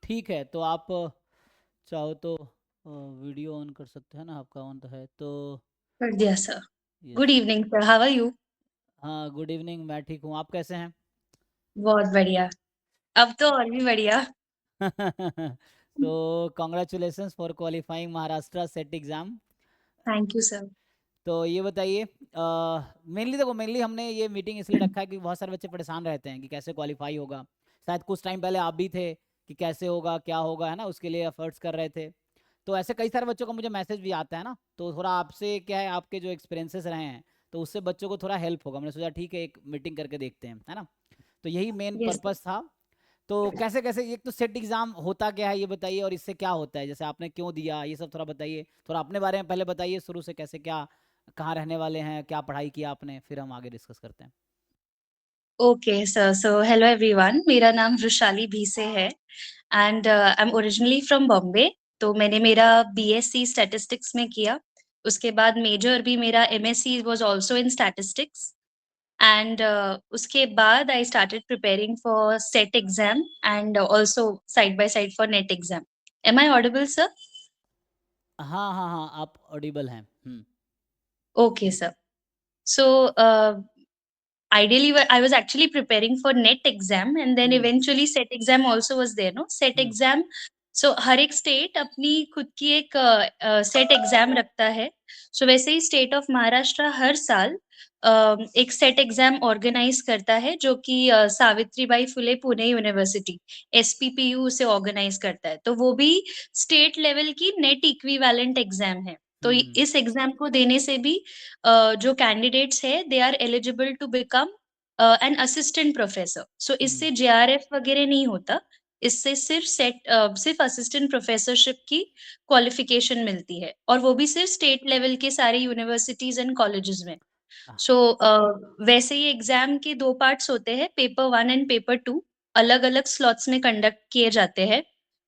ठीक है, तो आप चाहो तो वीडियो ऑन कर सकते हैं ना, आपका ऑन तो है तो। कर दिया sir. Good yes. Evening sir, how are you? हाँ, गुड इवनिंग, मैं ठीक हूँ, आप कैसे हैं? बहुत बढ़िया। अब तो और भी बढ़िया। तो congratulations for qualifying Maharashtra set exam. Thank you sir. तो ये बताइए, मेनली देखो, मेनली हमने ये मीटिंग इसलिए रखा है कि बहुत सारे बच्चे परेशान रहते हैं कि कैसे क्वालिफाई होगा। शायद कुछ टाइम पहले आप भी थे कि कैसे होगा, क्या होगा, है ना, उसके लिए एफर्ट्स कर रहे थे। तो ऐसे कई सारे बच्चों का मुझे मैसेज भी आता है ना, तो थोड़ा आपसे क्या है, आपके जो एक्सपीरियंसेस रहे हैं, तो उससे बच्चों को थोड़ा हेल्प होगा। मैंने सोचा ठीक है, एक मीटिंग करके देखते हैं, है ना। तो यही मेन यस पर्पस था। तो कैसे कैसे एक तो सेट एग्ज़ाम होता क्या है ये बताइए, और इससे क्या होता है, जैसे आपने क्यों दिया, ये सब थोड़ा बताइए। थोड़ा अपने बारे में पहले बताइए, शुरू से कैसे, क्या, कहाँ रहने वाले हैं, क्या पढ़ाई किया आपने, फिर हम आगे डिस्कस करते हैं। Okay sir, so hello everyone, मेरा नाम वृशाली भीसे है and I am originally from Bombay. तो मैंने मेरा बीएससी स्टैटिस्टिक्स में किया। उसके बाद मेजर भी मेरा MSc was also in statistics and उसके बाद I started preparing for SET exam and also side by side for NET exam. Am I audible sir? हाँ हाँ हाँ, आप ऑडिबल हैं। Okay, sir. So, ideally, I was actually preparing for NET exam, and then hmm eventually SET exam also was there, no? SET hmm exam. So, हर एक state अपनी खुद की एक सेट एग्जाम रखता है। सो वैसे ही स्टेट ऑफ महाराष्ट्र हर साल एक सेट एग्जाम ऑर्गेनाइज करता है, जो कि सावित्रीबाई फुले पुणे यूनिवर्सिटी एसपीपीयू उसे ऑर्गेनाइज करता है। तो वो भी स्टेट लेवल की नेट इक्विवेलेंट एग्जाम है। तो हम्म इस एग्जाम को देने से भी जो कैंडिडेट्स है they are eligible to become an assistant professor. So hmm इससे जेआरएफ वगैरह नहीं होता। इससे सिर्फ असिस्टेंट प्रोफेसरशिप की क्वालिफिकेशन मिलती है, और वो भी सिर्फ स्टेट लेवल के सारे यूनिवर्सिटीज एंड कॉलेजेस में। आह, सो वैसे ही एग्जाम के 2 पार्ट्स होते हैं, पेपर 1 एंड पेपर 2। अलग-अलग स्लॉट्स में कंडक्ट किए जाते हैं।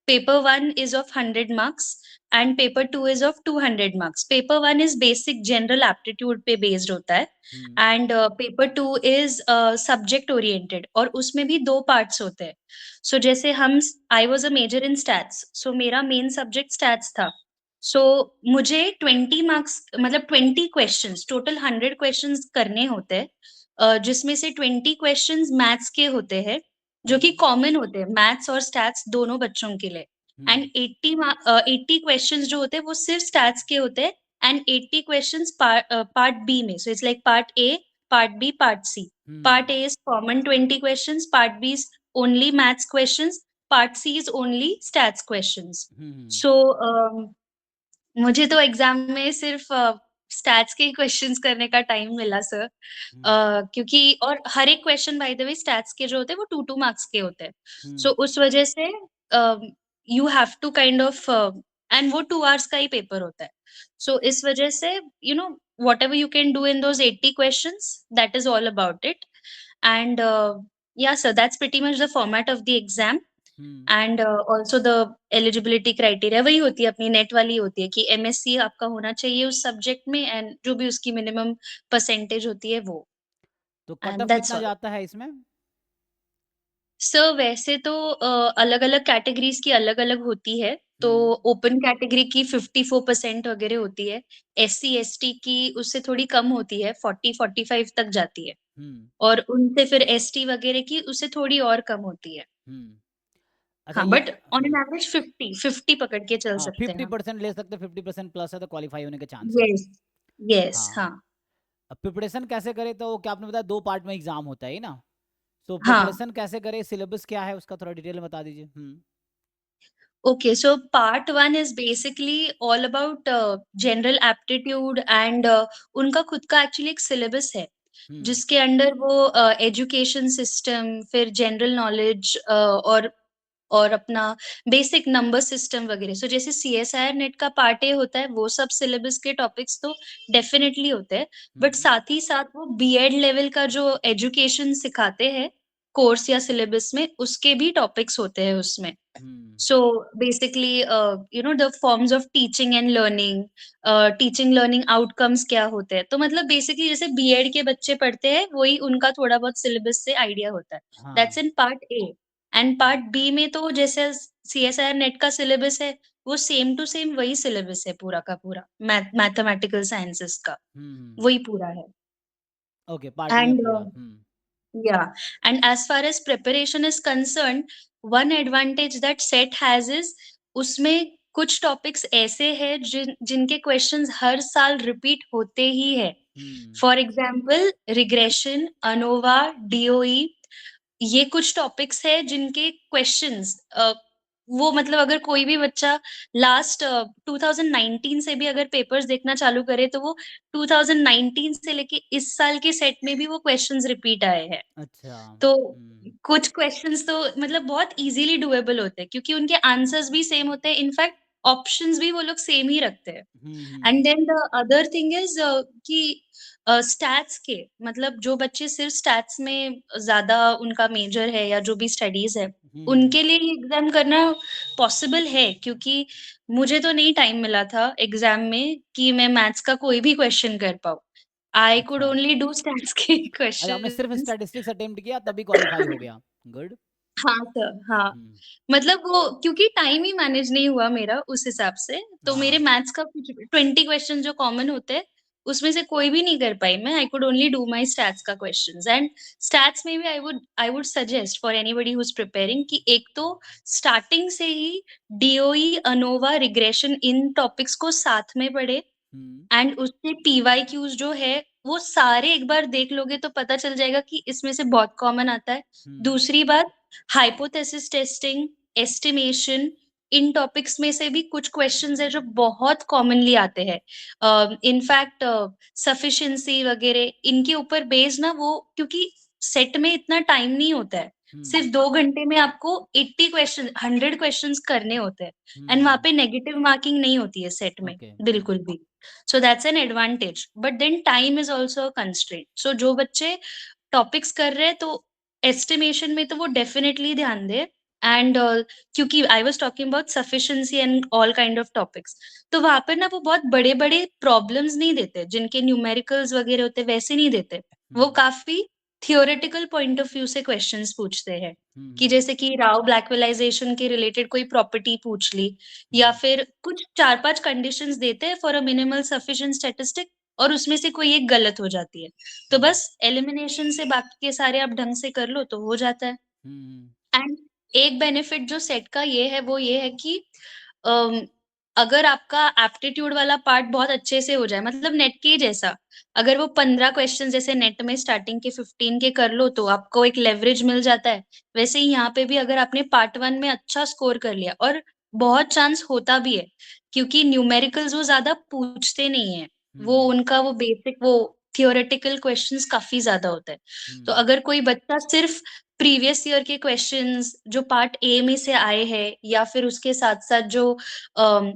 Paper 1 is of 100 marks and paper 2 is of 200 marks. Paper 1 is basic general aptitude पे बेस्ड होता है hmm and paper 2 is subject oriented, और उसमें भी 2 पार्ट्स होते हैं। सो जैसे हम I was a major in stats, so मेरा मेन सब्जेक्ट स्टैट्स था। सो मुझे 20 मार्क्स मतलब 20 क्वेश्चंस, टोटल 100 क्वेश्चंस करने होते हैं, जिसमें से 20 क्वेश्चंस मैथ्स के होते हैं, जो कि हम्म कॉमन होते हैं मैथ्स और स्टैट्स दोनों बच्चों के लिए। एंड हम्म 80 क्वेश्चंस जो होते हैं वो सिर्फ स्टैट्स के होते हैं, एंड 80 क्वेश्चंस पार्ट बी में। So it's like part A, part B, part C. Part hmm A is common 20 questions, part B is only maths questions, part C is only stats questions. Hmm so मुझे तो exam में सिर्फ़ stats के ही questions करने का time मिला sir. हम्म क्योंकि और हर एक question by the way stats के जो होते हैं वो 2-2 मार्क्स के होते हैं। सो हम्म उस वज़ह से you have to kind of and वो 2 आवर्स का ही पेपर होता है। सो इस वज़ह से whatever you can do in those 80 questions, that is all about it. And yeah sir, that's pretty much the format of the exam. Hmm and also the eligibility criteria वही होती है, अपनी नेट वाली होती है कि एमएससी आपका होना चाहिए उस सब्जेक्ट में, एंड जो भी उसकी मिनिमम परसेंटेज होती है वो। तो कट एंड ऑफ दैट्स कितना ऑल। जाता है इसमें? सर वैसे तो अलग-अलग कैटेगरीज़ की अलग-अलग होती है। तो हम्म ओपन कैटेगरी की 54% वगैरह होती है। एससी-एसटी की उससे थोड़ी कम होती है, 40-45 तक जाती है। हम्म और उनसे फिर एसटी वगैरह की उससे थोड़ी और कम होती है। हम्म अच्छा, हाँ, ये बट ऑन एन एवरेज 50 पकड़ के चल हाँ, सकते हैं हम। 50% ले सकते, 50% प्लस है तो क्वालिफाई होने के चांसेस। यस, यस, हाँ। हाँ, अब प्रिपरेशन कैसे करें, तो क्या आपने बताया 2 पार्ट में एग्जाम होता है ना, तो हाँ। प्रिपरेशन कैसे करें, सिलेबस क्या है उसका, थोड़ा डिटेल में बता दीजिए। Okay, so part 1 is basically all about general aptitude and उनका खुद का एक्चुअली एक सिलेबस है, हम्म जिसके अंडर वो एजुकेशन सिस्टम, फिर जनरल नॉलेज और अपना बेसिक नंबर सिस्टम वगैरह। सो जैसे सीएसआईआर नेट का पार्ट ए होता है, वो सब सिलेबस के टॉपिक्स तो डेफिनिटली होते हैं, बट हम्म साथ ही साथ वो बीएड लेवल का जो एजुकेशन सिखाते हैं, कोर्स या सिलेबस में, उसके भी टॉपिक्स होते हैं उसमें। हम्म So basically, the forms of teaching and learning, teaching learning outcomes क्या होते हैं। तो मतलब बेसिकली जैसे बीएड के बच्चे पढ़ते हैं, वही उनका थोड़ा बहुत सिलेबस से आइडिया होता है। दैट्स हाँ in part A. And part B में तो जैसे सीएसआईआर नेट का सिलेबस है, वो सेम टू सेम वही सिलेबस है पूरा का पूरा, मैथमेटिकल साइंसेस का, वही पूरा है। ओके, पार्ट ए है एंड पूरा। yeah, and as far as preparation is concerned, one advantage that set has is उसमें कुछ टॉपिक्स ऐसे हैं जिनके क्वेश्चंस हर साल रिपीट होते ही है। For example regression, ANOVA, DOE, ये कुछ टॉपिक्स है जिनके क्वेश्चंस वो मतलब अगर कोई भी बच्चा लास्ट 2019 से भी अगर पेपर्स देखना चालू करे तो वो 2019 से लेके इस साल के सेट में भी वो क्वेश्चंस रिपीट आए हैं। अच्छा। तो कुछ क्वेश्चंस तो मतलब बहुत इजीली डुएबल होते हैं क्योंकि उनके आंसर्स भी सेम होते हैं, इनफैक्ट ऑप्शंस भी वो लोग सेम ही रखते हैं। And then the other thing is कि स्टैट्स के मतलब जो बच्चे सिर्फ स्टैट्स में ज्यादा उनका मेजर है या जो भी स्टडीज है उनके लिए ये एग्जाम करना पॉसिबल है, क्योंकि मुझे तो नहीं टाइम मिला था एग्जाम में कि मैं मैथ्स का कोई भी क्वेश्चन कर पाऊँ। आई कुड अच्छा। ओनली डू स्टैट्स के अच्छा, आपने सिर्फ क्वेश्चंस। स्टैटिस्टिक्स अटेम्प्ट किया तभी क्वालिफाई हो गया। गुड। हाँ सर, हाँ। मतलब वो क्योंकि टाइम ही मैनेज नहीं हुआ मेरा उस हिसाब से, तो मेरे हाँ। मैथ्स का कुछ 20 क्वेश्चन जो कॉमन होते हैं, उसमें से कोई भी नहीं कर पाई मैं। I could only do my stats का क्वेश्चंस, एंड स्टैट्स में भी I would suggest for anybody who is preparing कि एक तो स्टार्टिंग से ही डीओई, अनोवा, रिग्रेशन इन टॉपिक्स को साथ में पढ़े, एंड उसके पीवाईक्यूज जो है वो सारे एक बार देख लोगे तो पता चल जाएगा कि इसमें से बहुत कॉमन आता है। दूसरी बात, हाइपोथेसिस टेस्टिंग, एस्टिमेशन, इन टॉपिक्स में से भी कुछ क्वेश्चंस है जो बहुत कॉमनली आते हैं। इनफैक्ट सफिशिएंसी वगैरह इनके ऊपर बेस्ड ना वो, क्योंकि सेट में इतना टाइम नहीं होता है, सिर्फ 2 घंटे में आपको 80 क्वेश्चन 100 क्वेश्चंस करने होते हैं, एंड वहां पे नेगेटिव मार्किंग नहीं होती है सेट में ओके। बिल्कुल भी। So that's an advantage. But then time is also a constraint. So जो बच्चे टॉपिक्स कर रहे हैं तो एस्टिमेशन में तो वो डेफिनेटली ध्यान दे, एंड क्योंकि I was talking about sufficiency and all kind of topics, तो वहां पर ना वो बहुत बड़े बड़े प्रॉब्लम्स नहीं देते जिनके न्यूमेरिकल्स वगैरह होते वैसे नहीं देते। वो काफी थियोरेटिकल पॉइंट ऑफ व्यू से क्वेश्चंस पूछते हैं, कि जैसे कि राव ब्लैकवेलाइजेशन के रिलेटेड कोई प्रॉपर्टी पूछ ली, या फिर कुछ 4-5 कंडीशंस देते हैं for a minimal sufficient statistic, और उसमें से कोई एक गलत हो जाती है, तो बस एलिमिनेशन से बाकी के सारे आप ढंग से कर लो तो हो जाता है। एंड एक बेनिफिट जो सेट का ये है वो ये है कि अम, अगर आपका एप्टीट्यूड वाला पार्ट बहुत अच्छे से हो जाए, मतलब नेट के ही जैसा, अगर वो 15 क्वेश्चन जैसे नेट में स्टार्टिंग के 15 के कर लो तो आपको एक लेवरेज मिल जाता है, वैसे ही यहाँ पे भी अगर आपने पार्ट 1 में अच्छा स्कोर कर लिया, और बहुत चांस होता भी है क्योंकि न्यूमेरिकल्स वो ज्यादा पूछते नहीं है, वो उनका वो बेसिक वो थियोरेटिकल क्वेश्चंस काफी ज्यादा होता है। तो अगर कोई बच्चा सिर्फ प्रीवियस ईयर के क्वेश्चंस जो पार्ट ए में से आए हैं, या फिर उसके साथ साथ जो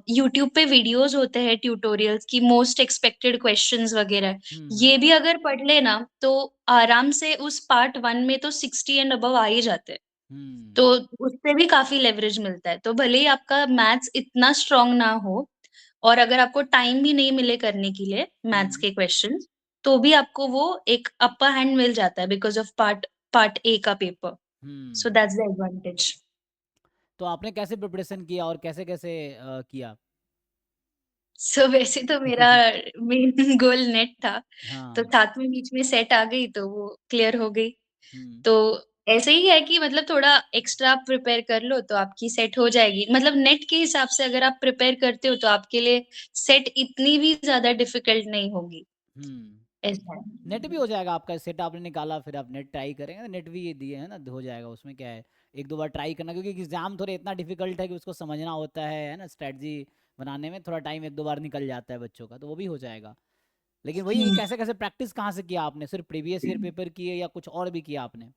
यूट्यूब पे वीडियोस होते हैं ट्यूटोरियल्स की मोस्ट एक्सपेक्टेड क्वेश्चंस वगैरह, ये भी अगर पढ़ लेना तो आराम से उस पार्ट 1 में तो 60 एंड अबव आ ही जाते हैं। तो उससे भी काफी लेवरेज मिलता है, तो भले ही आपका मैथ्स इतना स्ट्रांग ना हो, और अगर आपको टाइम भी नहीं मिले करने के लिए मैथ्स के क्वेश्चंस, तो भी आपको वो एक अपर हैंड मिल जाता है because of part part A का paper. So that's the advantage. तो आपने कैसे प्रिपरेशन किया और कैसे कैसे किया? सो वैसे तो मेरा मेन गोल नेट था, तो हाँ। साथ में बीच में सेट आ गई तो वो क्लियर हो गई। हम्म। तो ऐसे ही है कि मतलब थोड़ा एक्स्ट्रा प्रिपेयर कर लो तो आपकी सेट हो जाएगी, मतलब नेट के हिसाब से अगर आप प्रिपेयर करते हो तो आपके लिए सेट इतनी भी ज्यादा डिफिकल्ट नहीं होगी, ऐसा है। नेट भी हो जाएगा आपका, सेट आपने निकाला फिर आप नेट ट्राई करेंगे, नेट भी ये दिए हैं ना, हो जाएगा, उसमें क्या है। एक दो बार ट्राई करना, क्योंकि एग्जाम थोड़े इतना डिफिकल्ट है कि उसको समझना होता है ना, स्ट्रेटजी बनाने में थोड़ा टाइम एक दो बार निकल जाता है बच्चों का, तो वो भी हो जाएगा। लेकिन वही है कि कैसे कैसे प्रैक्टिस कहाँ से किया आपने, सिर्फ प्रीवियस ईयर पेपर किए या कुछ और भी किया आपने?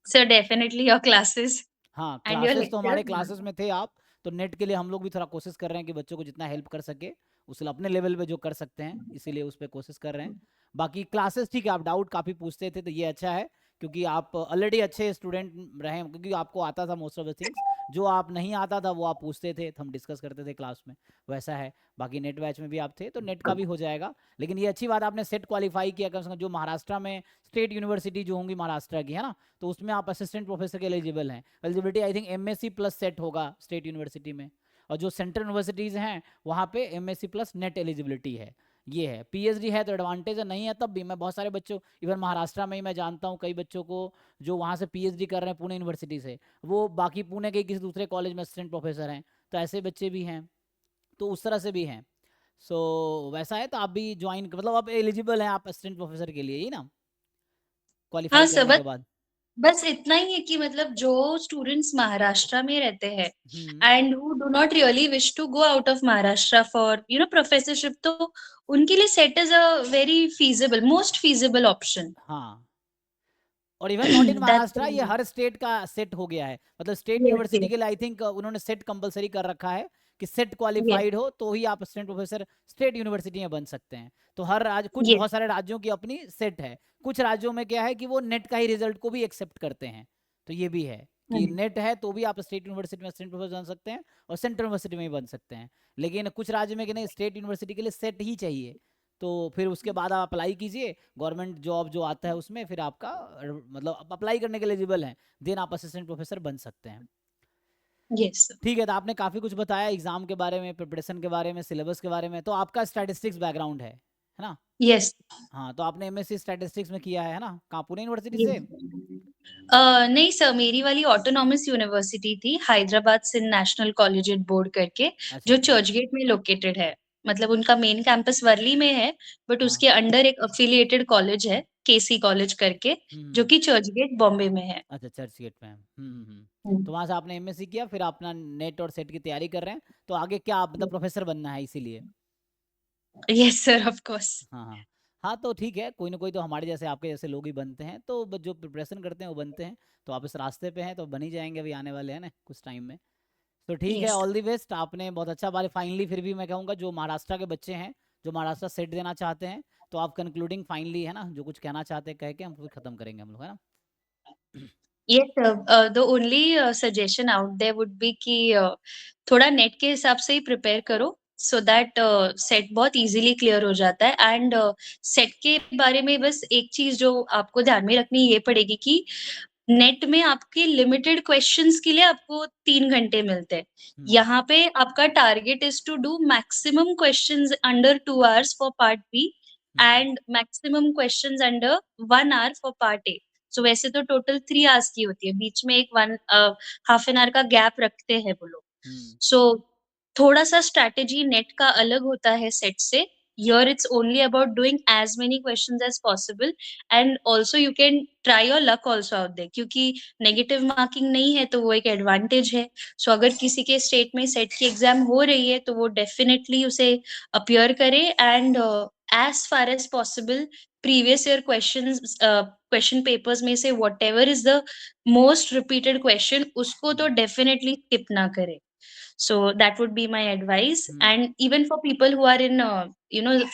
सो डेफिनेटली योर क्लासेस हाँ, एंड योर क्लासेस तो हमारे लेक्चर्स। क्लासेस में थे आप। तो नेट के लिए हम लोग भी थोड़ा कोशिश कर रहे हैं कि बच्चों को जितना हेल्प कर सके, उस अपने लेवल पे जो कर सकते हैं, इसीलिए उस पर कोशिश कर रहे हैं। बाकी क्लासेस ठीक है, आप डाउट काफ़ी पूछते थे तो ये अच्छा है, क्योंकि आप ऑलरेडी अच्छे स्टूडेंट रहे हैं, क्योंकि आपको आता था मोस्ट ऑफ द थिंग्स। जो आप नहीं आता था वो आप पूछते थे, तो हम डिस्कस करते थे क्लास में, वैसा है। बाकी नेट बैच में भी आप थे तो नेट का भी हो जाएगा। लेकिन ये अच्छी बात आपने सेट क्वालिफाई किया, कम से कम जो महाराष्ट्र में स्टेट यूनिवर्सिटी जो होंगी महाराष्ट्र की, है ना, तो उसमें आप असिस्टेंट प्रोफेसर के एलिजिबल हैं। Eligibility I think MSc plus set होगा स्टेट यूनिवर्सिटी में, और जो सेंट्रल यूनिवर्सिटीज़ हैं वहाँ पे एमएससी प्लस नेट एलिजिबिलिटी है। ये है, पीएचडी है तो एडवांटेज है, नहीं है तब भी मैं बहुत सारे बच्चों, इवन महाराष्ट्र में ही मैं जानता हूँ कई बच्चों को जो वहाँ से पीएचडी कर रहे हैं पुणे यूनिवर्सिटी से, वो बाकी पुणे के किसी दूसरे कॉलेज में असिस्टेंट प्रोफेसर हैं, तो ऐसे बच्चे भी हैं, तो उस तरह से भी हैं। वैसा है तो आप भी ज्वाइन, मतलब आप एलिजिबल हैं आप असिस्टेंट प्रोफेसर के लिए ही ना, हाँ क्वालिफाई सर, करने के बाद। बस इतना ही है कि मतलब जो स्टूडेंट्स महाराष्ट्र में रहते हैं hmm. And who do not really wish to go out of Maharashtra for professorship, तो उनके लिए SET is a very feasible, most feasible option. हाँ, और even not in that's Maharashtra, ये हर स्टेट का सेट हो गया है, मतलब स्टेट यस यूनिवर्सिटी यस के लिए आई थिंक उन्होंने सेट कंपलसरी कर रखा है कि सेट यस क्वालिफाइड हो तो ही आप असिस्टेंट प्रोफेसर स्टेट यूनिवर्सिटी में बन सकते हैं। तो हर राज्य, कुछ यस बहुत सारे राज्यों की अपनी सेट है, कुछ राज्यों में क्या है कि वो नेट का ही रिजल्ट को भी एक्सेप्ट करते हैं। तो ये भी है कि नेट है तो भी आप स्टेट यूनिवर्सिटी में असिस्टेंट प्रोफेसर बन सकते हैं और सेंट्रल यूनिवर्सिटी में भी बन सकते हैं। लेकिन कुछ राज्य में कि नहीं, स्टेट यूनिवर्सिटी के लिए सेट ही चाहिए, तो फिर उसके बाद आप अप्लाई कीजिए गवर्नमेंट जॉब जो आता है उसमें, फिर आपका मतलब आप अप्लाई करने के एलिजिबल हैं, देन आप असिस्टेंट प्रोफेसर बन सकते हैं। यस ठीक है, तो आपने काफ़ी कुछ बताया एग्जाम के बारे में, प्रिपरेशन के बारे में, सिलेबस के बारे में। तो आपका स्टैटिस्टिक्स बैकग्राउंड है ना? यस हाँ, तो आपने एमएससी स्टैटिस्टिक्स में किया है ना, कहाँ, पुणे यूनिवर्सिटी यस। से? नहीं सर, मेरी वाली ऑटोनॉमस यूनिवर्सिटी थी, Hyderabad Sindh national collegiate board करके, अच्छा जो अच्छा। चर्चगेट में लोकेटेड है। मतलब उनका मेन कैंपस वर्ली में है, बट हाँ। उसके अंडर एक अफिलिएटेड कॉलेज है, केसी कॉलेज करके, जो हम्म। कि चर्चगेट बॉम्बे में है। अच्छा, चर्च गेट में है। हम्म। तो वहाँ से आपने एमएससी किया, फिर अपना नेट और सेट की तैयारी कर रहे हैं, तो आगे क्या मतलब प्रोफेसर बनना है इसीलिए? Yes sir, of course. हाँ हाँ। हाँ तो ठीक है, कोई ना कोई तो हमारे जैसे आपके जैसे लोग ही बनते हैं, तो जो प्रिपरेशन करते हैं वो बनते हैं। तो आप इस रास्ते पे हैं तो बन ही जाएंगे, अभी आने वाले हैं ना कुछ टाइम में। तो ठीक है, यस ऑल दी बेस्ट, आपने बहुत अच्छा बात। फाइनली फिर भी मैं कहूँगा जो महाराष्ट्र के बच्चे हैं, जो महाराष्ट्र सेट देना चाहते हैं, तो आप कंक्लूडिंग फाइनली, है ना, जो कुछ कहना चाहते हैं कह के हम फिर खत्म करेंगे हम लोग, है ना? Yes sir, the only suggestion out there would be कि थोड़ा नेट के हिसाब से ही प्रिपेयर करो, सो दैट सेट बहुत इजीली क्लियर हो जाता है। एंड सेट के बारे में बस एक चीज जो आपको ध्यान में रखनी ये पड़ेगी कि नेट में आपके लिमिटेड क्वेश्चंस के लिए आपको 3 घंटे मिलते हैं। हम्म। यहाँ पे आपका target is to do maximum questions under 2 hours for part B hmm. And maximum questions under 1 hour for part A. So वैसे तो टोटल 3 hours की होती है, बीच में एक हाफ एन आवर का गैप रखते हैं वो लोग। हम्म। सो थोड़ा सा स्ट्रैटेजी नेट का अलग होता है सेट से। Here it's only about doing as many questions as possible, and also you can try your luck also out there, क्योंकि नेगेटिव मार्किंग नहीं है तो वो एक एडवांटेज है। सो अगर किसी के स्टेट में सेट की एग्जाम हो रही है तो वो डेफिनेटली उसे अपियर करे and as far as possible previous year question papers में से whatever is the most repeated question उसको तो हम्म। डेफिनेटली स्किप ना करे। So that would be my advice. Hmm. And even for people who are in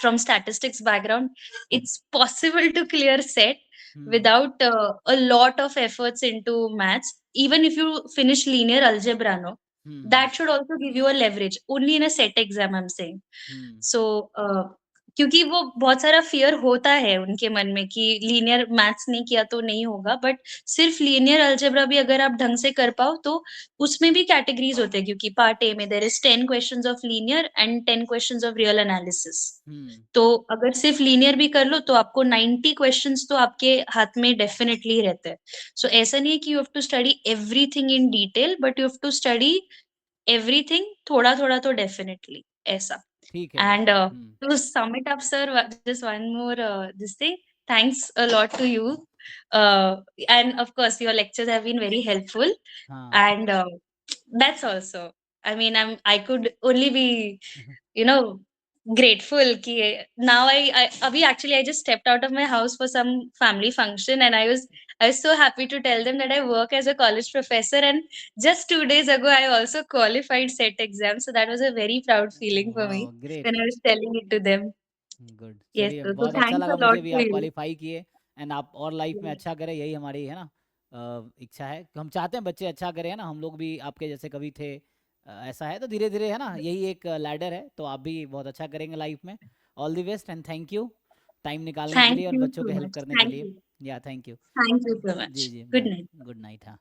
from statistics background, it's possible to clear set hmm. without a lot of efforts into maths. Even if you finish linear algebra, no, hmm. that should also give you a leverage only in a set exam, I'm saying. हम्म। सो क्योंकि वो बहुत सारा fear होता है उनके मन में कि लीनियर मैथ्स नहीं किया तो नहीं होगा, बट सिर्फ लीनियर अलजेब्रा भी अगर आप ढंग से कर पाओ तो उसमें भी कैटेगरीज़ होते हैं, क्योंकि पार्ट ए में there is 10 questions of linear and 10 questions of real analysis. Hmm. तो अगर सिर्फ लीनियर भी कर लो तो आपको 90 क्वेश्चन्स तो आपके हाथ में डेफिनिटली रहते हैं। सो ऐसा नहीं है कि you have to study everything in detail, but you have to study everything थोड़ा-थोड़ा तो डेफिनिटली ऐसा। ठीक है। And hmm. to sum it up, sir, just one more this thing. Thanks a lot to you, and of course, your lectures have been very helpful. हाँ। And that's also. I mean, I could only be, you know, grateful कि now I अभी actually I just stepped out of my house for some family function, and I was so happy to tell them that I work as a college professor, and just 2 days ago I also qualified set exam, so that was a very proud feeling for me वाह, when great. I was telling it to them. Good, Yes, चलिए so बहुत अच्छा thanks लगा a lot मुझे भी, to आप you. Qualify किए, and आप और लाइफ में अच्छा करें, यही हमारी, है ना, इच्छा है, हम चाहते हैं बच्चे अच्छा करें, है ना, हम लोग भी आपके जैसे कभी थे, ऐसा है, तो धीरे धीरे, है ना, यही एक लैडर है, तो आप भी बहुत अच्छा करेंगे लाइफ में। All the best and thank you time निकालने के थैंक लिए और यू बच्चों सो के हेल्प मच। करने के लिए। या thank you. Thank you so जी मच। जी, good bye. Night. Good night. हाँ।